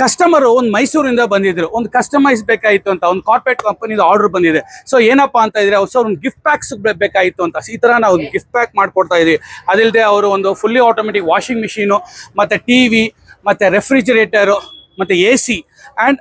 Customer ಒಂದು ಮೈಸೂರಿಂದ ಬಂದಿದ್ರು, ಒಂದು ಕಸ್ಟಮೈಸ್ ಬೇಕಾಯಿತು ಅಂತ, ಒಂದು ಕಾರ್ಪೊರೇಟ್ ಕಂಪನಿದ ಆರ್ಡರ್ ಬಂದಿದೆ. ಸೊ ಏನಪ್ಪಾ ಅಂತ ಇದ್ರೆ ಅವ್ರು ಒಂದು ಗಿಫ್ಟ್ ಪ್ಯಾಕ್ಸ್ ಬೇಕಾಯಿತು ಅಂತ, ಈ ತರ ನಾವು ಗಿಫ್ಟ್ ಪ್ಯಾಕ್ ಮಾಡ್ಕೊಡ್ತಾ ಇದೀವಿ. ಅದಿಲ್ಲದೆ ಅವರು ಒಂದು ಫುಲ್ಲಿ ಆಟೋಮೆಟಿಕ್ ವಾಷಿಂಗ್ ಮಿಷಿನು, ಮತ್ತೆ ಟಿವಿ, ಮತ್ತೆ ರೆಫ್ರಿಜರೇಟರು, ಮತ್ತೆ AC ಆ್ಯಂಡ್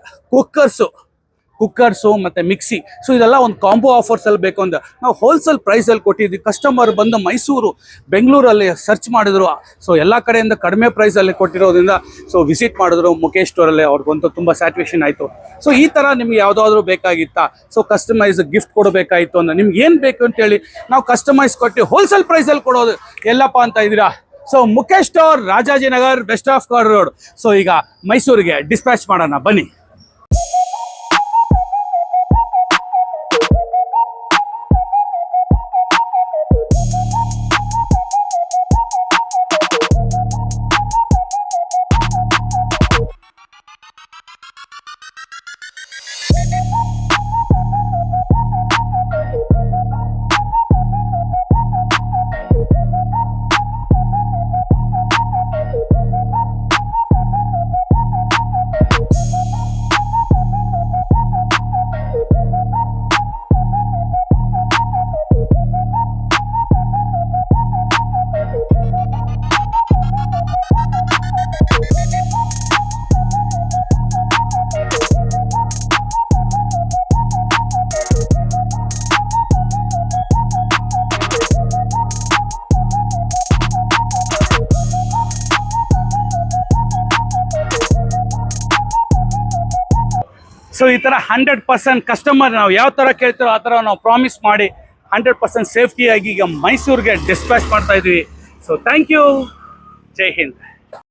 ಕುಕ್ಕರ್ಸು ಮತ್ತು ಮಿಕ್ಸಿ. ಸೊ ಇದೆಲ್ಲ ಒಂದು ಕಾಂಬೋ ಆಫರ್ಸಲ್ಲಿ ಬೇಕು ಅಂತ ನಾವು ಹೋಲ್ಸೇಲ್ ಪ್ರೈಸಲ್ಲಿ ಕೊಟ್ಟಿದ್ವಿ. ಕಸ್ಟಮರ್ ಬಂದು ಮೈಸೂರು, ಬೆಂಗಳೂರಲ್ಲಿ ಸರ್ಚ್ ಮಾಡಿದ್ರು. ಸೊ ಎಲ್ಲ ಕಡೆಯಿಂದ ಕಡಿಮೆ ಪ್ರೈಸಲ್ಲಿ ಕೊಟ್ಟಿರೋದ್ರಿಂದ ಸೊ ವಿಸಿಟ್ ಮಾಡಿದ್ರು ಮುಖೇಶ್ ಸ್ಟೋರಲ್ಲಿ. ಅವ್ರಿಗಂತೂ ತುಂಬ ಸ್ಯಾಟಿಸ್ಫ್ಯಾಕ್ಷನ್ ಆಯಿತು. ಸೊ ಈ ಥರ ನಿಮ್ಗೆ ಯಾವುದಾದ್ರೂ ಬೇಕಾಗಿತ್ತಾ, ಸೊ ಕಸ್ಟಮೈಸ್ ಗಿಫ್ಟ್ ಕೊಡಬೇಕಾಯಿತು ಅಂತ, ನಿಮ್ಗೆ ಏನು ಬೇಕು ಅಂತೇಳಿ ನಾವು ಕಸ್ಟಮೈಸ್ ಕೊಟ್ಟು ಹೋಲ್ಸೇಲ್ ಪ್ರೈಸಲ್ಲಿ ಕೊಡೋದು ಎಲ್ಲಪ್ಪ ಅಂತ ಇದ್ದೀರಾ. So Mukesh store, Rajajinagar, west of ಕಾರ್ ರೋಡ್. ಸೊ ಈಗ ಮೈಸೂರಿಗೆ ಡಿಸ್ಪ್ಯಾಚ್ ಮಾಡೋಣ ಬನ್ನಿ. ಸೊ ಈ ಥರ 100% ಕಸ್ಟಮರ್ ನಾವು ಯಾವ ಥರ ಕೇಳ್ತೀರೋ ಆ ಥರ ನಾವು ಪ್ರಾಮಿಸ್ ಮಾಡಿ 100% ಸೇಫ್ಟಿಯಾಗಿ ಈಗ ಮೈಸೂರಿಗೆ ಡಿಸ್ಪ್ಯಾಚ್ ಮಾಡ್ತಾ ಇದ್ವಿ. So thank you. ಜೈ ಹಿಂದ್.